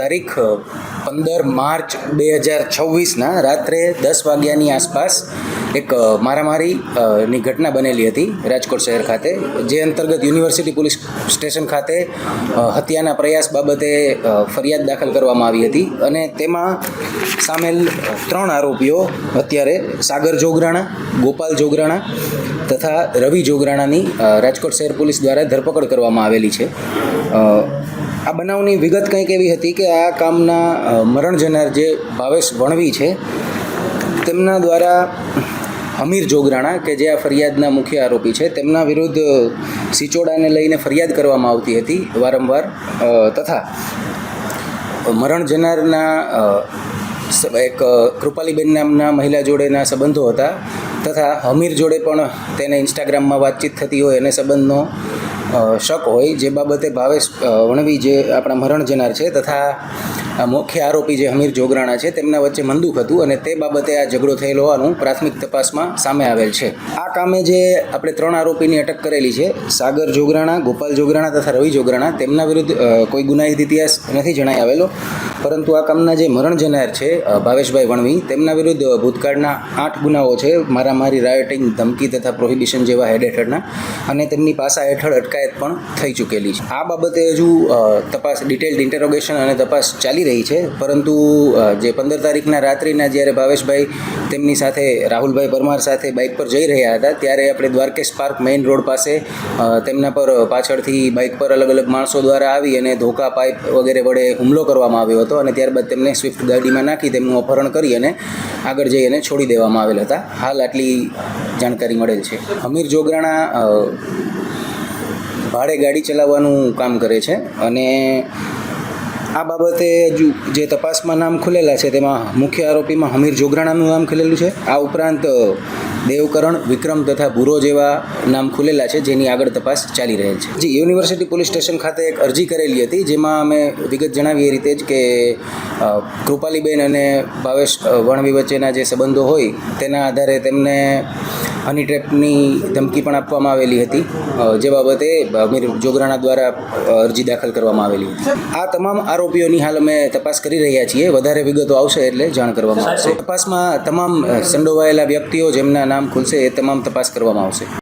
તારીખ 15 માર્ચ 2026ના રાત્રે 10 વાગ્યાની આસપાસ એક મારામારીની ઘટના બનેલી હતી રાજકોટ શહેર ખાતે, જે અંતર્ગત યુનિવર્સિટી પોલીસ સ્ટેશન ખાતે હત્યાના પ્રયાસ બાબતે ફરિયાદ દાખલ કરવામાં આવી હતી અને તેમાં સામેલ 3 આરોપીઓ અત્યારે સાગર જોગરાણા, ગોપાલ જોગરાણા તથા રવિ જોગરાણાની રાજકોટ શહેર પોલીસ દ્વારા ધરપકડ કરવામાં આવેલી છે. આ બનાવની વિગત કંઈક એવી હતી કે આ કામના મરણ જનાર જે ભાવેશ વણવી છે તેમના દ્વારા અમીર જોગરાણા કે જે આ ફરિયાદના મુખ્ય આરોપી છે તેમના વિરુદ્ધ સિચોડાને લઈને ફરિયાદ કરવામાં આવતી હતી વારંવાર, તથા મરણ જનારના એક કૃપાલીબેન નામના મહિલા જોડેના સંબંધો હતા તથા અમીર જોડે પણ તેને ઇન્સ્ટાગ્રામમાં વાતચીત થતી હોય અને સંબંધનો શક હોય, જે બાબતે ભાવેશ વણવી જે આપણા મરણ જનાર છે તથા મુખ્ય આરોપી જે અમીર જોગરાણા છે તેમના વચ્ચે મંદુક હતું અને તે બાબતે આ ઝઘડો થયેલો હોવાનું પ્રાથમિક તપાસમાં સામે આવેલ છે. આ કામે જે આપણે 3 આરોપીની અટક કરેલી છે, સાગર જોગરાણા, ગોપાલ જોગરાણા તથા રવિ જોગરાણા, તેમના વિરુદ્ધ કોઈ ગુનાહિત ઇતિહાસ નથી જણાઈ આવેલો, પરંતુ આ કામના જે મરણ જનાર છે ભાવેશભાઈ વણવી તેમના વિરુદ્ધ ભૂતકાળના 8 ગુનાઓ છે, મારામારી, રાયોટિંગ, ધમકી તથા પ્રોહિબિશન જેવા હેડ હેઠળના, અને તેમની પાસા હેઠળ અટકાયત પણ થઈ ચૂકેલી છે. આ બાબતે હજુ તપાસ, ડિટેલ્ડ ઇન્ટેરોગેશન અને તપાસ ચાલી રહી છે, પરંતુ જે 15 તારીખના રાત્રિના જ્યારે ભાવેશભાઈ તેમની સાથે રાહુલભાઈ પરમાર સાથે બાઇક પર જઈ રહ્યા હતા ત્યારે આપણે દ્વારકેશ પાર્ક મેઇન રોડ પાસે તેમના પર પાછળથી બાઇક પર અલગ અલગ માણસો દ્વારા આવી અને ધોકા, પાઇપ વગેરે વડે હુમલો કરવામાં આવ્યો હતો અને ત્યારબાદ તેમને સ્વિફ્ટ ગાડીમાં નાખી તેમનું અપહરણ કરી અને આગળ જઈ અને છોડી દેવામાં આવેલ હતા. હાલ આટલી જાણકારી મળેલ છે. અમીર જોગરાણા ભાડે ગાડી ચલાવવાનું કામ કરે છે અને આ બાબતે હજુ જે તપાસમાં નામ ખુલેલા છે તેમાં મુખ્ય આરોપીમાં અમીર જોગરાણાનું નામ ખુલેલું છે. આ ઉપરાંત દેવકરણ, વિક્રમ તથા ભૂરો જેવા નામ ખુલેલા છે, જેની આગળ તપાસ ચાલી રહેલ છે. જે યુનિવર્સિટી પોલીસ સ્ટેશન ખાતે એક અરજી કરેલી હતી, જેમાં અમે વિગત જણાવી એ રીતે જ કે કૃપાલીબેન અને ભાવેશ વણવી વચ્ચેના જે સંબંધો હોય તેના આધારે તેમને હની ટ્રેપની ધમકી પણ આપવામાં આવેલી હતી, જે બાબતે અમીર જોગરાણા દ્વારા અરજી દાખલ કરવામાં આવેલી હતી. આ તમામ આરોપીઓની હાલ અમે તપાસ કરી રહ્યા છીએ. વધારે વિગતો આવશે એટલે જાણ કરવામાં આવશે. તપાસમાં તમામ સંડોવાયેલા વ્યક્તિઓ જેમના નામ ખુલશે એ તમામ તપાસ કરવામાં આવશે.